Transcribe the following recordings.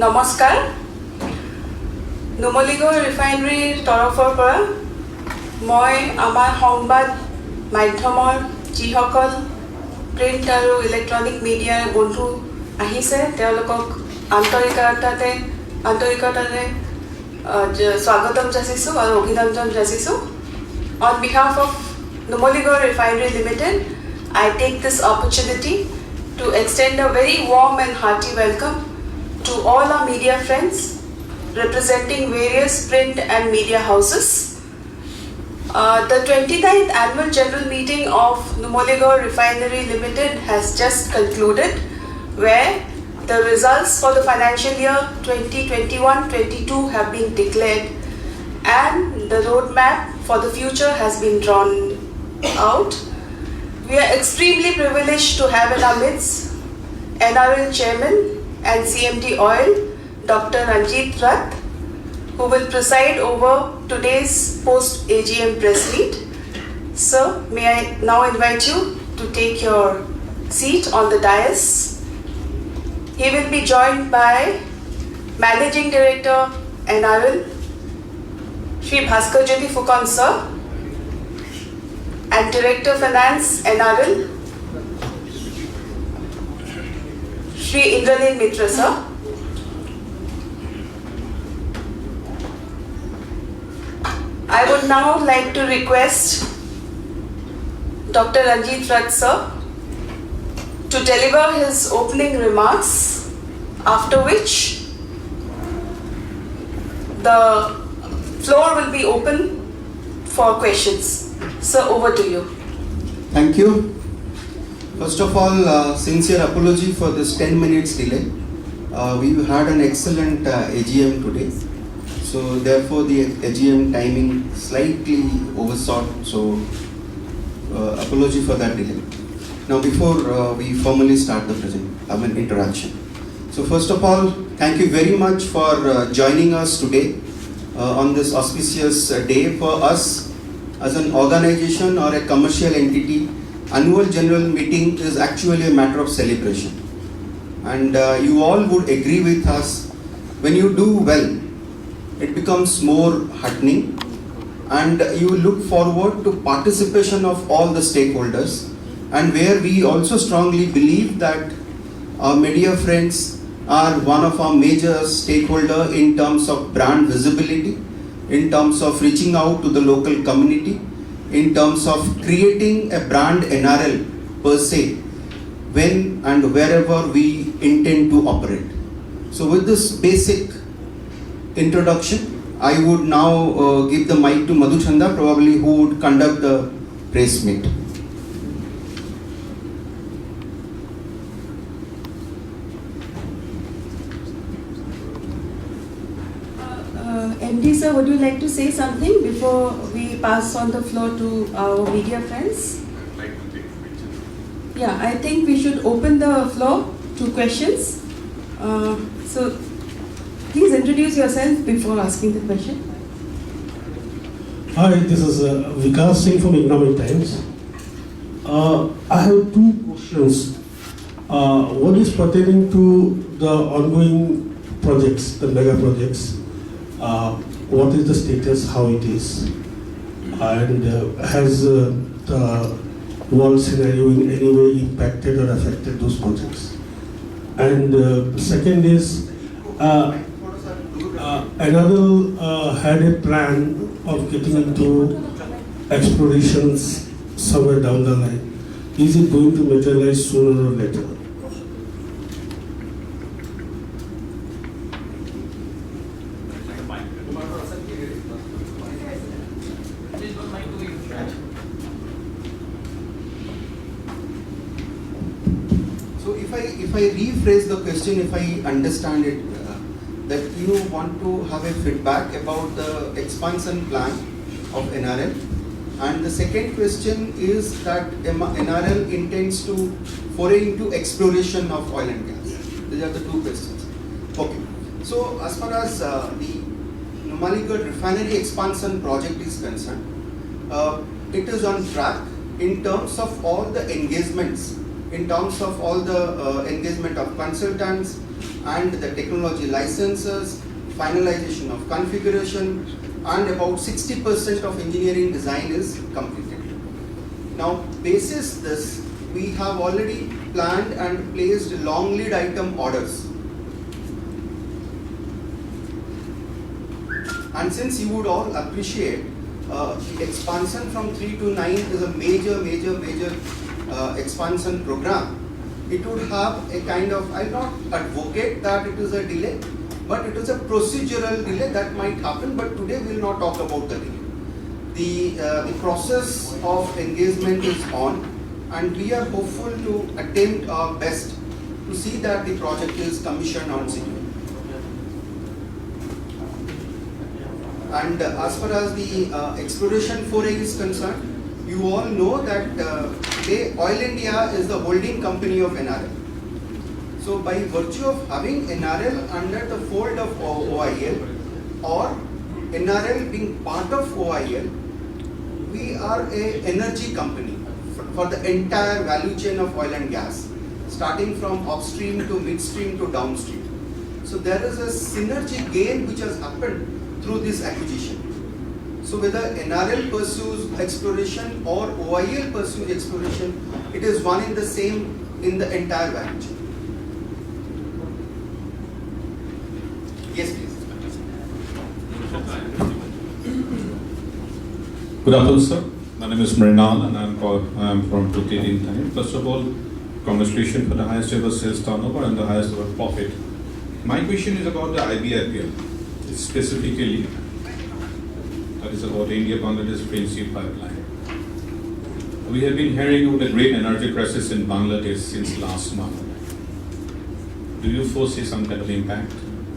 নমস্কাৰ নুমলীগড় ৰিফাইনেৰীৰ তৰফৰ পৰা মই আমাৰ সংবাদ মাধ্যমৰ যিসকল প্ৰিণ্ট আৰু ইলেক্ট্ৰনিক মিডিয়াৰ বন্ধু আহিছে তেওঁলোকক আন্তৰিকতাৰে স্বাগতম যাচিছোঁ আৰু অভিনন্দন যাচিছোঁ। On behalf of Numaligarh Refinery Limited, I take this opportunity to extend a very warm and hearty welcome to all our media friends representing various print and media houses. The 29th Annual General Meeting of Numaligarh Refinery Limited has just concluded, where the results for the financial year 2021-22 have been declared and the roadmap for the future has been drawn out. We are extremely privileged to have in our midst NRL Chairman and CMD Oil, Dr. Ranjit Rath, who will preside over today's post-AGM press meet. Sir, may I now invite you to take your seat on the dais. He will be joined by Managing Director NRL, Shri Bhaskar Jyoti Phukan Sir, and Director Finance NRL, Shri Indranil Mittra Sir. I would now like to request Dr. Ranjit Rath Sir to deliver his opening remarks, after which the floor will be open for questions. Sir, over to you. Thank you. First of all, sincere apology for this 10 minutes delay. We had an excellent AGM today. So therefore the AGM timing slightly overshot. So apology for that delay. Now before we formally start the interaction. So first of all, thank you very much for joining us today on this auspicious day. For us as an organization or a commercial entity, annual general meeting is actually a matter of celebration. And you all would agree with us, when you do well, it becomes more heartening and you look forward to participation of all the stakeholders, and where we also strongly believe that our media friends are one of our major stakeholder in terms of brand visibility, in terms of reaching out to the local community, in terms of creating a brand NRL per se, when and wherever we intend to operate. So with this basic introduction, I would now give the mic to Madhuchanda, probably who would conduct the press meet. MD sir, would you like to say something before we pass on the floor to our media friends? I'd like to take questions. Yeah, I think we should open the floor to questions. So please introduce yourself before asking the question. Hi, this is Vikas Singh from Economic Times. I have two questions. One is pertaining to the ongoing projects, the mega projects. What is the status, how it is, and has the world scenario in any way impacted or affected those projects? And second is, NRL had a plan of getting into explorations somewhere down the line. Is it going to materialize sooner or later? So if I rephrase the question, if I understand it, that you want to have a feedback about the expansion plan of NRL, and the second question is that NRL intends to foray into exploration of oil and gas. These are the two questions. Okay. So as far as the Numaligarh Refinery expansion project is concerned, it is on track in terms of all the engagements, in terms of all the engagement of consultants, and the technology licenses, finalization of configuration, and about 60% of engineering design is completed. Now, basis this, we have already planned and placed long lead item orders. And since you would all appreciate the expansion from 3 to 9 is a major expansion program, it would have a kind of, I'll not advocate that it is a delay, but it is a procedural delay that might happen, but today we will not talk about the delay. The process of engagement is on, and we are hopeful to attempt our best to see that the project is commissioned on schedule. And as far as the exploration foray is concerned, you all know that today Oil India is the holding company of NRL. So by virtue of having NRL under the fold of OIL or NRL being part of OIL, we are an energy company for the entire value chain of oil and gas, starting from upstream to midstream to downstream. So there is a synergy gain which has happened through this acquisition. So whether NRL pursues exploration or OIL pursues exploration, it is one in the same in the entire value chain. Yes, please. Good afternoon, sir. My name is Mrinal and I'm from Phukan Time. First of all, congratulations for the highest ever sales turnover and the highest ever profit. My question is about the IBIPL. Specifically, that is about India-Bangladesh Friendship Pipeline. We have been hearing about the great energy crisis in Bangladesh since last month. Do you foresee some kind of impact?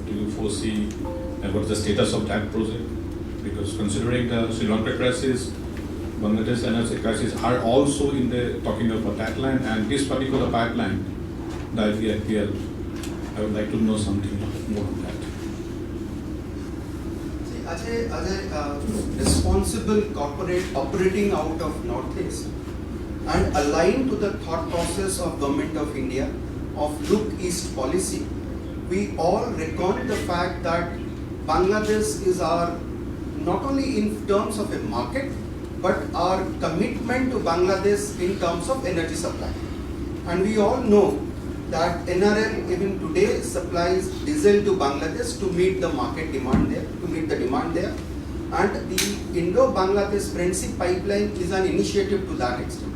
Do you foresee what is the status of that project? Because considering the Sri Lanka crisis, Bangladesh energy crisis are also in the talking about that line, and this particular pipeline, the IBIPL, I would like to know something more on that. As a responsible corporate operating out of Northeast and aligned to the thought process of Government of India of Look East policy, we all reckon the fact that Bangladesh is our, not only in terms of a market, but our commitment to Bangladesh in terms of energy supply. And we all know that NRL even today supplies diesel to Bangladesh to meet the market demand there, to meet the demand there. And the Indo-Bangladesh Friendship Pipeline is an initiative to that extent.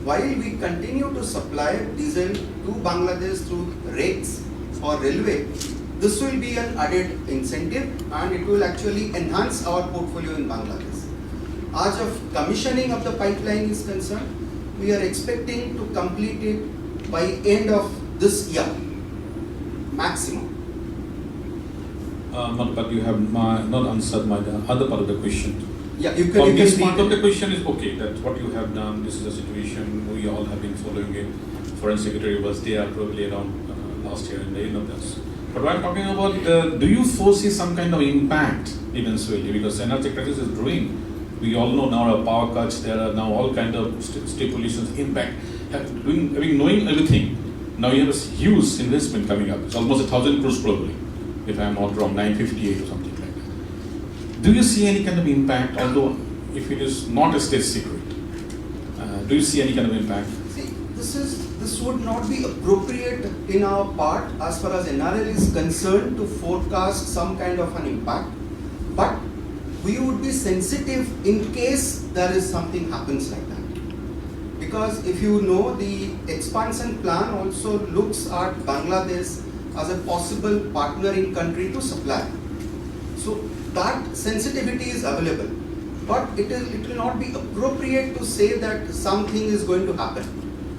While we continue to supply diesel to Bangladesh through rakes or railway, this will be an added incentive and it will actually enhance our portfolio in Bangladesh. As of commissioning of the pipeline is concerned, we are expecting to complete it by end of this year, maximum. But you have not answered my other part of the question. Yeah, you can. This part of the question is okay, that what you have done, this is a situation, we all have been following it. Foreign Secretary was there probably around last year in the end of this. But what I'm talking about, do you foresee some kind of impact eventually? Because energy crisis is brewing. We all know now our power cuts, there are now all kind of stipulations, impact. Knowing everything, now you have a huge investment coming up. It's almost 1,000 crores probably, if I'm not wrong, 958 or something like that. Do you see any kind of impact, although if it is not a state secret? Do you see any kind of impact? See, this would not be appropriate in our part as far as NRL is concerned to forecast some kind of an impact. But we would be sensitive in case there is something happens like that. Because if you know, the expansion plan also looks at Bangladesh as a possible partnering country to supply. So that sensitivity is available. But it will not be appropriate to say that something is going to happen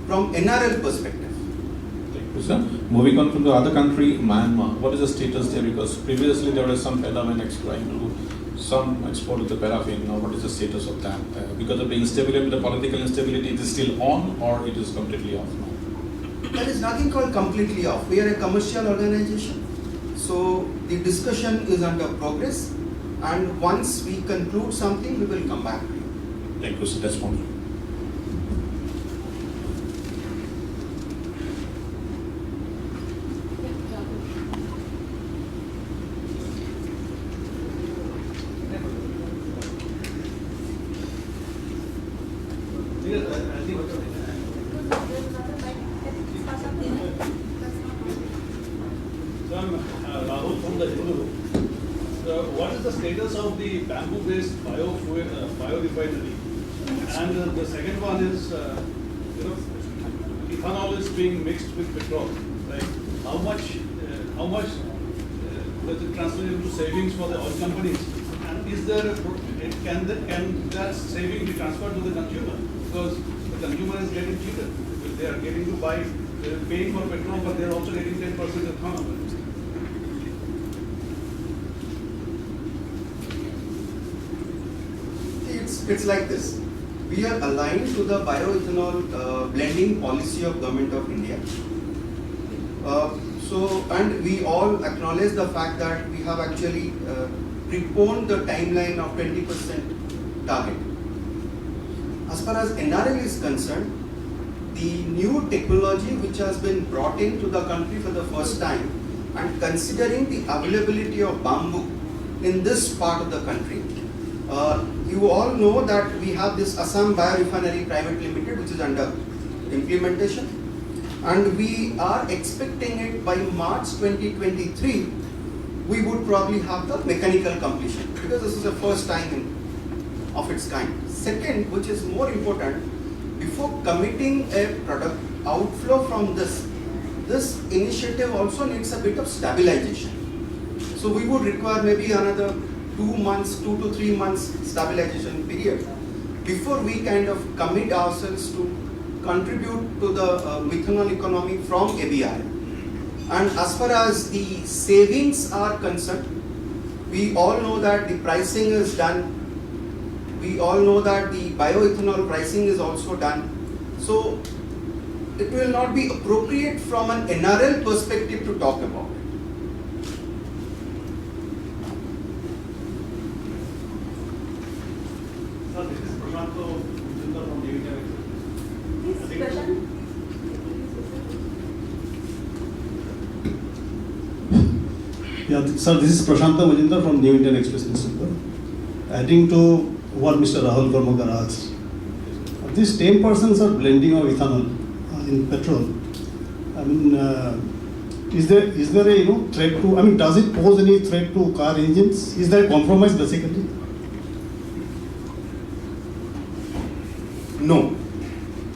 from NRL perspective. Thank you, sir. Moving on from the other country, Myanmar, what is the status there? Because previously there was some phenomenon exploring to some export of the paraffin. Now what is the status of that? Because of the instability, the political instability, it is still on or it is completely off now? There is nothing called completely off. We are a commercial organization. So the discussion is under progress. And once we conclude something, we will come back to you. Thank you, sir. That's wonderful. status of the bamboo-based biorefinery? And the second one is, ethanol is being mixed with petrol. Like, how much does it translate into savings for the oil companies? And is there can that saving be transferred to the consumer? Because the consumer is getting cheated. They are getting to buy, they are paying for petrol, but they are also getting 10% ethanol. It's like this. We are aligned to the bioethanol blending policy of Government of India. And we all acknowledge the fact that we have actually preponed the timeline of 20% target. As far as NRL is concerned, the new technology which has been brought into the country for the first time, and considering the availability of bamboo in this part of the country, you all know that we have this Assam Biorefinery Private Limited which is under implementation, and we are expecting it by March 2023 we would probably have the mechanical completion, because this is the first time of its kind. Second, which is more important, before committing a product outflow from this initiative also needs a bit of stabilization. So we would require maybe another 2 to 3 months stabilization period before we kind of commit ourselves to contribute to the methanol economy from ABI. And as far as the savings are concerned, we all know that the pricing is done. We all know that the bioethanol pricing is also done. So it will not be appropriate from an NRL perspective to talk about it. Yeah, sir, this is Prashanta Majindar from New Indian Express newspaper. Adding to what Mr. Rahul Karmakar asked, these 10% are blending of ethanol in petrol. I mean, is there a threat to? I mean, does it pose any threat to car engines? Is there a compromise basically? No,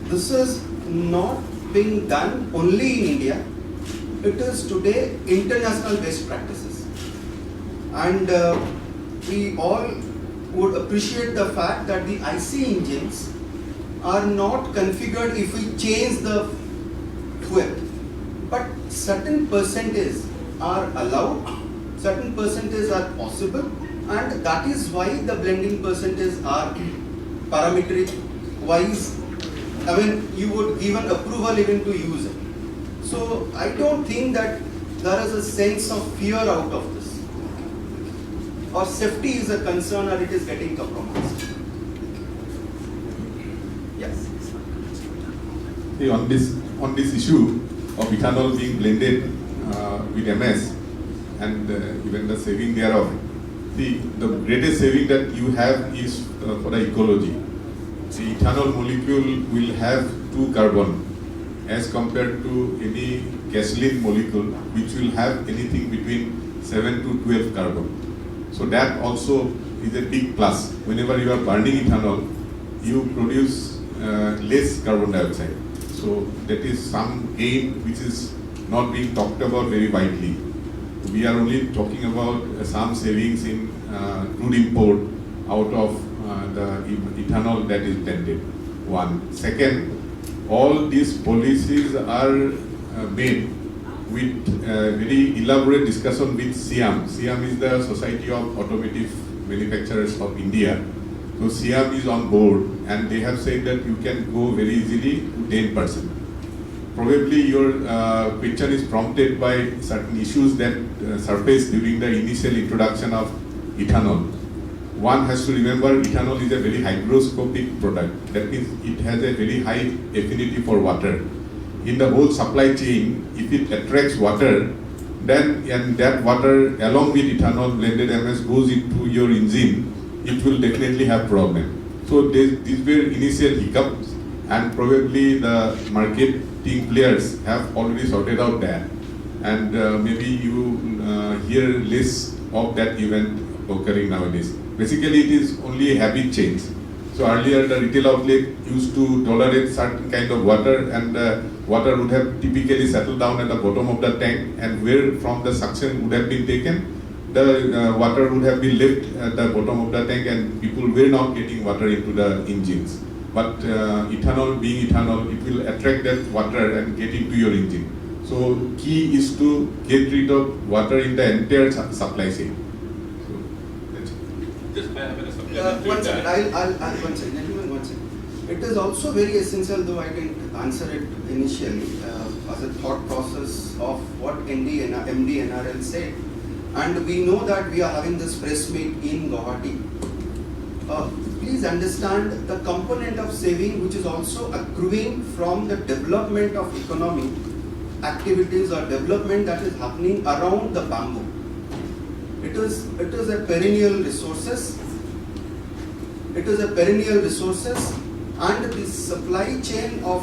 this is not being done only in India. It is today international best practices, and we all would appreciate the fact that the IC engines are not configured if we change the fuel, but certain percentages are allowed, certain percentages are possible, and that is why the blending percentages are parametric wise. I mean, you would give an approval even to use it. So I don't think that there is a sense of fear out of this, or safety is a concern, or it is getting compromised. Yes. See, on this issue of ethanol being blended with MS and even the saving thereof, the greatest saving that you have is for the ecology. The ethanol molecule will have 2 carbon as compared to any gasoline molecule, which will have anything between 7 to 12 carbon. So that also is a big plus. Whenever you are burning ethanol, you produce less carbon dioxide. So that is some gain which is not being talked about very widely. We are only talking about some savings in crude import out of the ethanol that is blended. One. Second, all these policies are made with very elaborate discussion with SIAM. SIAM is the Society of Automotive Manufacturers of India. So SIAM is on board, and they have said that you can go very easily to 10%. Probably your question is prompted by certain issues that surfaced during the initial introduction of ethanol. One has to remember ethanol is a very hygroscopic product. That means it has a very high affinity for water. In the whole supply chain, if it attracts water, then and that water along with ethanol blended MS goes into your engine, it will definitely have problem. So these were initial hiccups, and probably the marketing players have already sorted out that. And maybe you hear less of that event occurring nowadays. Basically, it is only a habit change. So earlier, the retail outlet used to tolerate certain kind of water, and water would have typically settled down at the bottom of the tank, and where from the suction would have been taken, the water would have been left at the bottom of the tank, and people were not getting water into the engines. But ethanol, being ethanol, it will attract that water and get into your engine. So key is to get rid of water in the entire supply chain. So that's it. Just may I have a supplement to One second, that? I'll one second, gentlemen, one second. It is also very essential, though I didn't answer it initially, as a thought process of what MD NRL said. And we know that we are having this press meet in Guwahati. Please understand the component of saving which is also accruing from the development of economic activities or development that is happening around the bamboo. It is a perennial resources. It is a perennial resources, and the supply chain of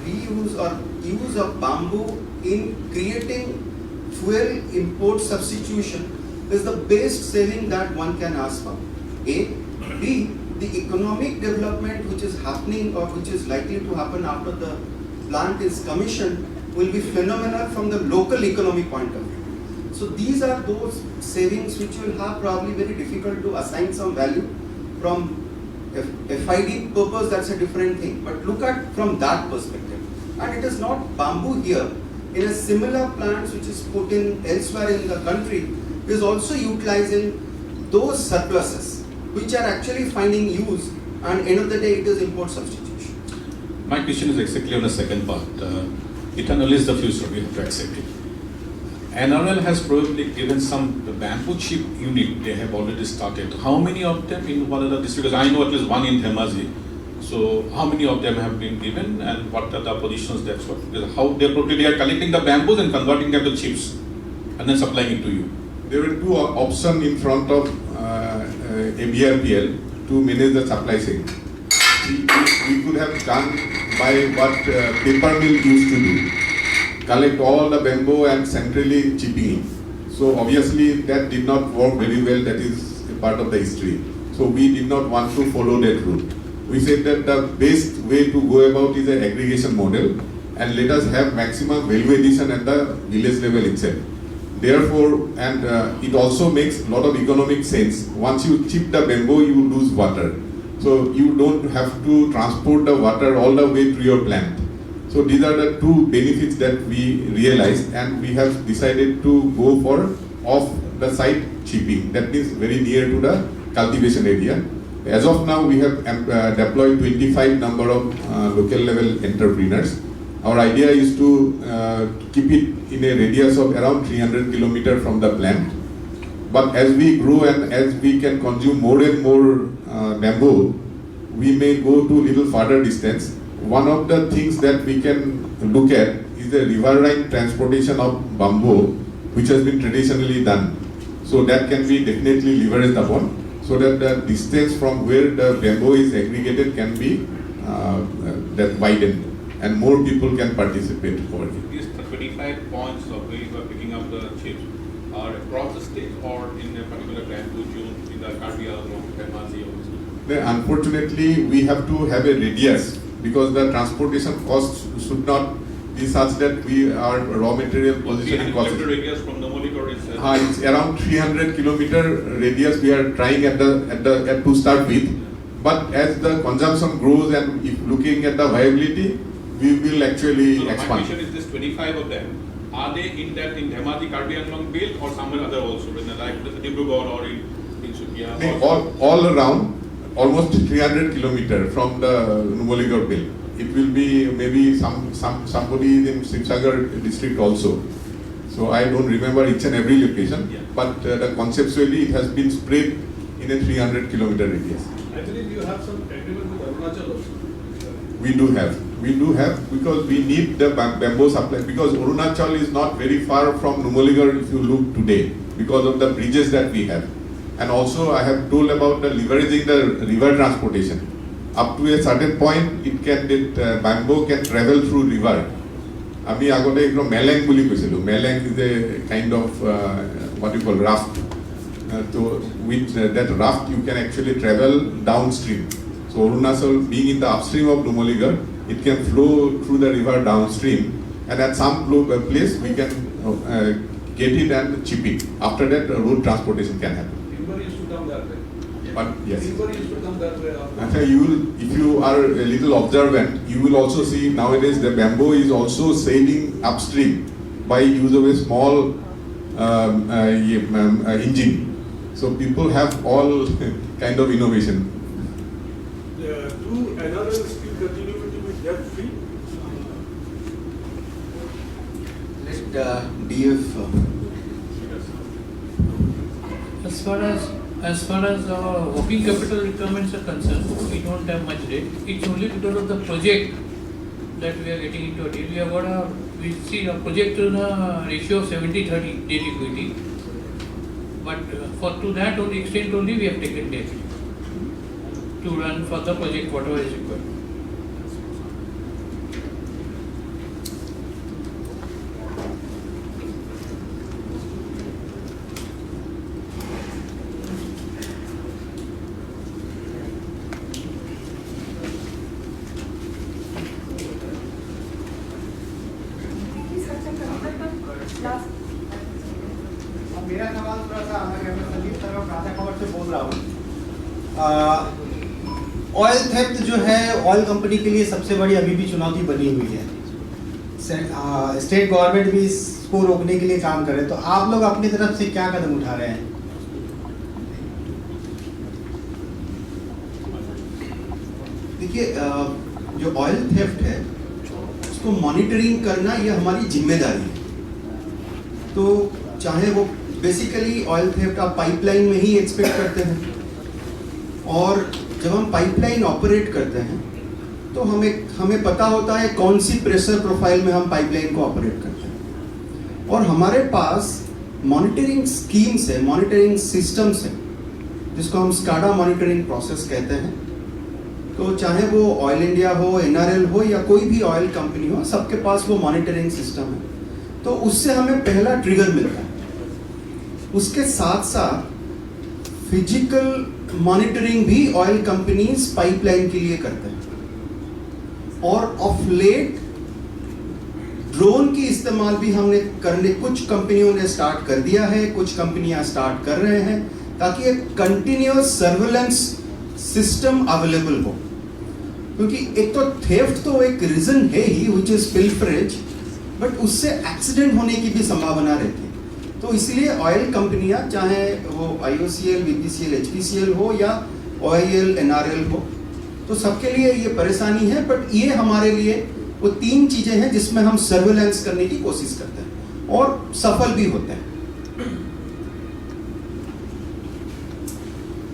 reuse or use of bamboo in creating fuel import substitution is the best saving that one can ask for. A. B. The economic development which is happening or which is likely to happen after the plant is commissioned will be phenomenal from the local economic point of view. So these are those savings which will have probably very difficult to assign some value from FID purpose. That's a different thing. But look at from that perspective. And it is not bamboo here. In a similar plants which is put in elsewhere in the country is also utilizing those surpluses which are actually finding use, and end of the day it is import substitution. My question is exactly on the second part. Ethanol is the future, we have to accept it. NRL has probably given some the bamboo chip unit, they have already started. How many of them in one of the districts? Because I know at least one in Dhemaji. So how many of them have been given, and what are the positions? That's what. How they are collecting the bamboos and converting them to chips and then supplying it to you. There were two options in front of MBRPL to manage the supply chain. We could have done by what paper mill used to do, collect all the bamboo and centrally chipping it. So obviously that did not work very well. That is a part of the history. So we did not want to follow that route. We said that the best way to go about is an aggregation model, and let us have maximum value addition at the village level itself. Therefore, and it also makes a lot of economic sense. Once you chip the bamboo, you lose water. So you don't have to transport the water all the way to your plant. So these are the two benefits that we realized, and we have decided to go for off the site chipping. That means very near to the cultivation area. As of now, we have deployed 25 number of local level entrepreneurs. Our idea is to keep it in a radius of around 300 kilometers from the plant. But as we grow and as we can consume more and more bamboo, we may go to little further distance. One of the things that we can look at is the riverine transportation of bamboo, which has been traditionally done. So that can be definitely leveraged upon, so that the distance from where the bamboo is aggregated can be that widened, and more people can participate over it. These 25 points of where you are picking up the chips are across the state or in a particular bamboo zone in the Karbi Anglong, Dhemaji or Then unfortunately, we have to have a radius, because the transportation costs should not be such that we are raw material positioning costs. radius from the molecule itself. It's around 300 kilometer radius we are trying at to start with. But as the consumption grows and if looking at the viability, we will actually So my expand. question is this 25 of them, are they in Dhemaji, Karbi Anglong belt or somewhere other also, in the like Dibrugarh or in Sukia? They all around, almost 300 kilometer from the Numaligarh belt. It will be maybe somebody in Srinagar district also. So I don't remember each and every location, Yeah. but conceptually it has been spread in a 300 kilometer radius. I believe you have some agreement with Arunachal also. We do have, because we need the bamboo supply, because Arunachal is not very far from Numaligarh if you look today, because of the bridges that we have. And also I have told about the leveraging the river transportation. Up to a certain point, it can bamboo can travel through river. আমি আগতে একদম মেলেং বুলি কৈছিলো. Melang is a kind of what you call raft. with that raft you can actually travel downstream. So Arunachal being in the upstream of Numaligarh, it can flow through the river downstream, and at some place we can get it and chip it. After that, road transportation can happen. Timber used to come that way. But yes. Timber used to come that way. And you will, if you are a little observant, you will also see nowadays the bamboo is also sailing upstream by use of a small engine. So people have all kind of innovation. Do NRL still continue to be debt free? Let DF. As far as our working capital requirements are concerned, we don't have much debt. It's only because of the project that we are getting into a deal. We see a project in a ratio of 70-30 debt equity. But to that only extent only we have taken debt to run for the project whatever is required. मेरा सवाल थोड़ा सा अलग है। मैं Sandeep sir प्रातः खबर से बोल रहा हूँ। ऑयल थेफ्ट जो है ऑयल कंपनी के लिए सबसे बड़ी अभी भी चुनौती बनी हुई है। स्टेट गवर्नमेंट भी इसको रोकने के लिए काम कर रहे हैं, तो आप लोग अपनी तरफ से क्या कदम उठा रहे हैं? देखिए, जो ऑयल थेफ्ट है उसको मॉनिटरिंग करना ये हमारी जिम्मेदारी है। तो चाहे वो बेसिकली ऑयल थेफ्ट आप पाइपलाइन में ही एक्सपेक्ट करते हैं, और जब हम पाइपलाइन ऑपरेट करते हैं तो हमें पता होता है कौन सी प्रेशर प्रोफाइल में हम पाइपलाइन को ऑपरेट करते हैं, और हमारे पास मॉनिटरिंग स्कीम्स है, मॉनिटरिंग सिस्टम्स है, जिसको हम स्काडा मॉनिटरिंग प्रोसेस कहते हैं। तो चाहे वो ऑयल इंडिया हो, NRL हो या कोई भी ऑयल कंपनी हो, सबके पास वो मॉनिटरिंग सिस्टम है। तो उससे हमें पहला ट्रिगर मिलता है। उसके साथ साथ फिजिकल मॉनिटरिंग भी ऑयल कंपनीज पाइपलाइन के लिए करते हैं, और ऑफ लेट ड्रोन की इस्तेमाल भी कुछ कंपनियों ने स्टार्ट कर दिया है, कुछ कंपनियां स्टार्ट कर रहे हैं, ताकि एक कंटिन्यूअस सर्वेलेंस सिस्टम अवेलेबल हो। क्योंकि एक तो थेफ्ट तो एक रीजन है ही व्हिच इज पिल्फरेज, बट उससे एक्सीडेंट होने की भी संभावना रहती है। तो इसलिए ऑयल कंपनियां, चाहे वो IOCL, BPCL, HPCL हो या OIL, NRL हो, तो सबके लिए ये परेशानी है। बट ये हमारे लिए वो 3 चीजें हैं जिसमें हम सर्वेलेंस करने की कोशिश करते हैं और सफल भी होते हैं।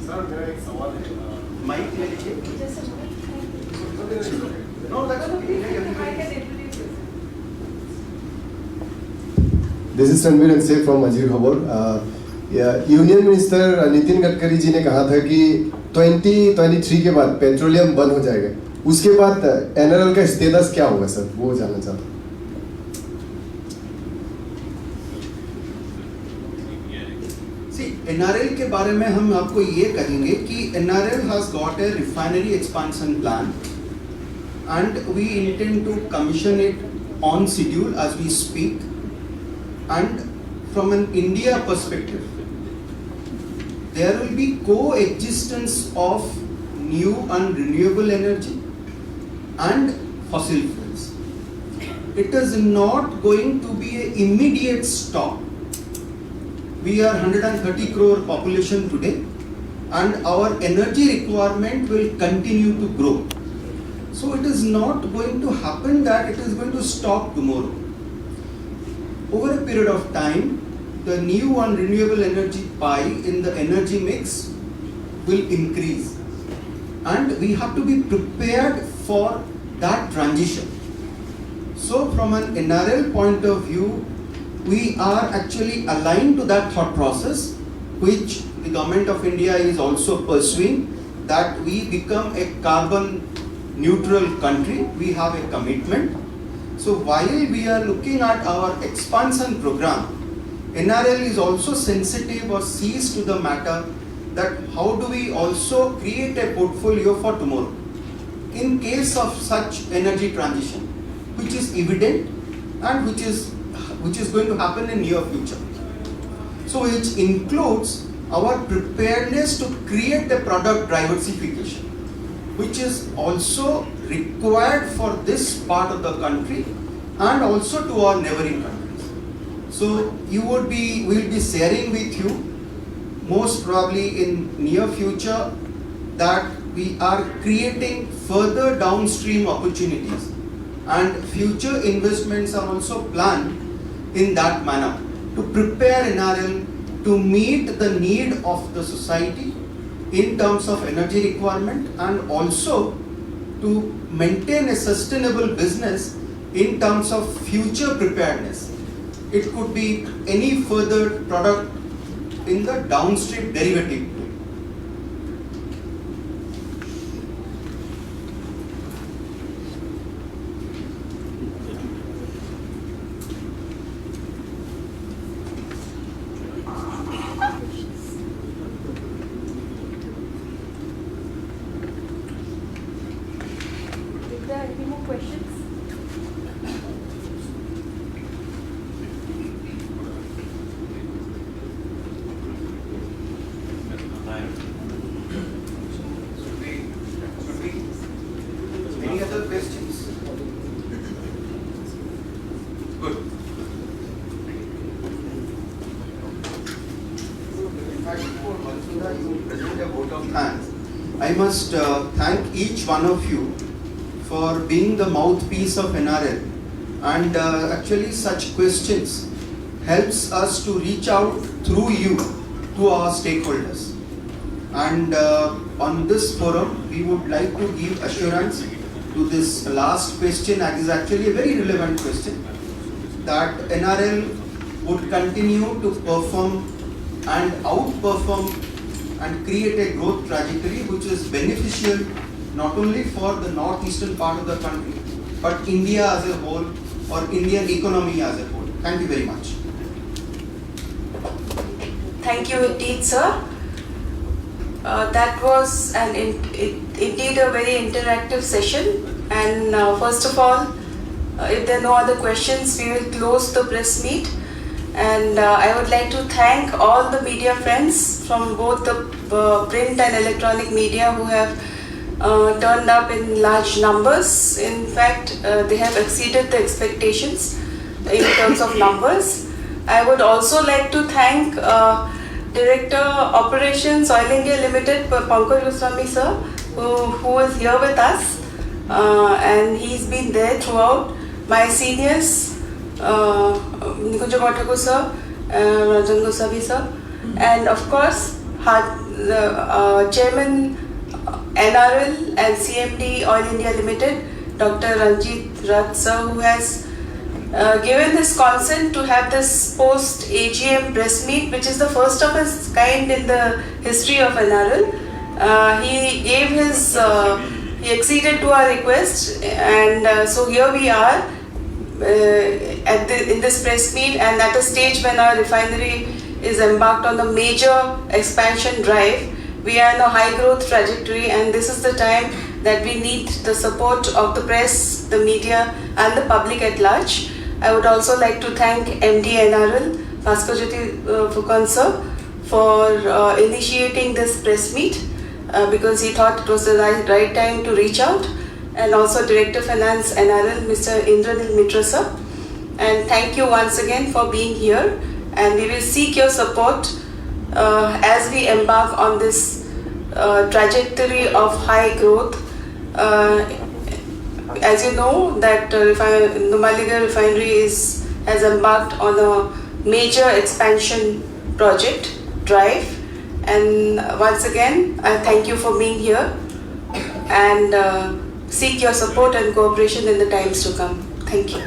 सर मेरा एक सवाल है। माइक ले लीजिए। This is Ranveer and Saif from Ajir Khabar. Union minister Nitin Gadkari ji ने कहा था कि 2023 के बाद पेट्रोलियम बंद हो जाएगा। उसके बाद NRL का स्टेटस क्या होगा सर, वो जानना चाहता हूँ। NRL के बारे में हम आपको ये कहेंगे कि NRL has got a refinery expansion plan and we intend to commission it on schedule as we speak. And from an India perspective, there will be coexistence of new and renewable energy and fossil fuels. It is not going to be an immediate stop. We are 130 crore population today, and our energy requirement will continue to grow. So it is not going to happen that it is going to stop tomorrow. Over a period of time, the new and renewable energy pie in the energy mix will increase, and we have to be prepared for that transition. So from an NRL point of view, we are actually aligned to that thought process, which the government of India is also pursuing, that we become a carbon neutral country. We have a commitment. So while we are looking at our expansion program, NRL is also sensitive or sees to the matter that how do we also create a portfolio for tomorrow in case of such energy transition, which is evident and which is going to happen in near future. So which includes our preparedness to create a product diversification, which is also required for this part of the country and also to our neighboring countries. So we'll be sharing with you most probably in near future that we are creating further downstream opportunities, and future investments are also planned in that manner to prepare NRL to meet the need of the society in terms of energy requirement and also to maintain a sustainable business in terms of future preparedness. It could be any further product in the downstream derivative. Is there any more questions? Any other questions? Good. In fact, before Mansura, you present a vote of thanks, I must thank each one of you for being the mouthpiece of NRL, and actually such questions helps us to reach out through you to our stakeholders. And on this forum, we would like to give assurance to this last question, that is actually a very relevant question, that NRL would continue to perform and outperform and create a growth trajectory which is beneficial not only for the northeastern part of the country, but India as a whole or Indian economy as a whole. Thank you very much. Thank you indeed, sir. That was indeed a very interactive session. And first of all, if there are no other questions, we will close the press meet. And I would like to thank all the media friends from both the print and electronic media who have turned up in large numbers. In fact, they have exceeded the expectations in terms of numbers. I would also like to thank Director Operations Oil India Limited, Pankaj Goswami sir, who is here with us, and he's been there throughout. My seniors, Nikunja Kotaku sir, Rajan Goswami sir, and of course Chairman NRL and CMD Oil India Limited, Dr. Ranjit Rath sir, who has given his consent to have this post-AGM press meet, which is the first of its kind in the history of NRL. He gave his, he acceded to our request, and so here we are in this press meet, and at a stage when our refinery is embarked on a major expansion drive. We are in a high growth trajectory, and this is the time that we need the support of the press, the media, and the public at large. I would also like to thank MD NRL, Phukan sir, for initiating this press meet because he thought it was the right time to reach out, and also Director Finance NRL, Mr. Indranil Mittra sir. And thank you once again for being here, and we will seek your support as we embark on this trajectory of high growth. As you know, that Numaligarh refinery has embarked on a major expansion project drive, and once again I thank you for being here, and seek your support and cooperation in the times to come. Thank you.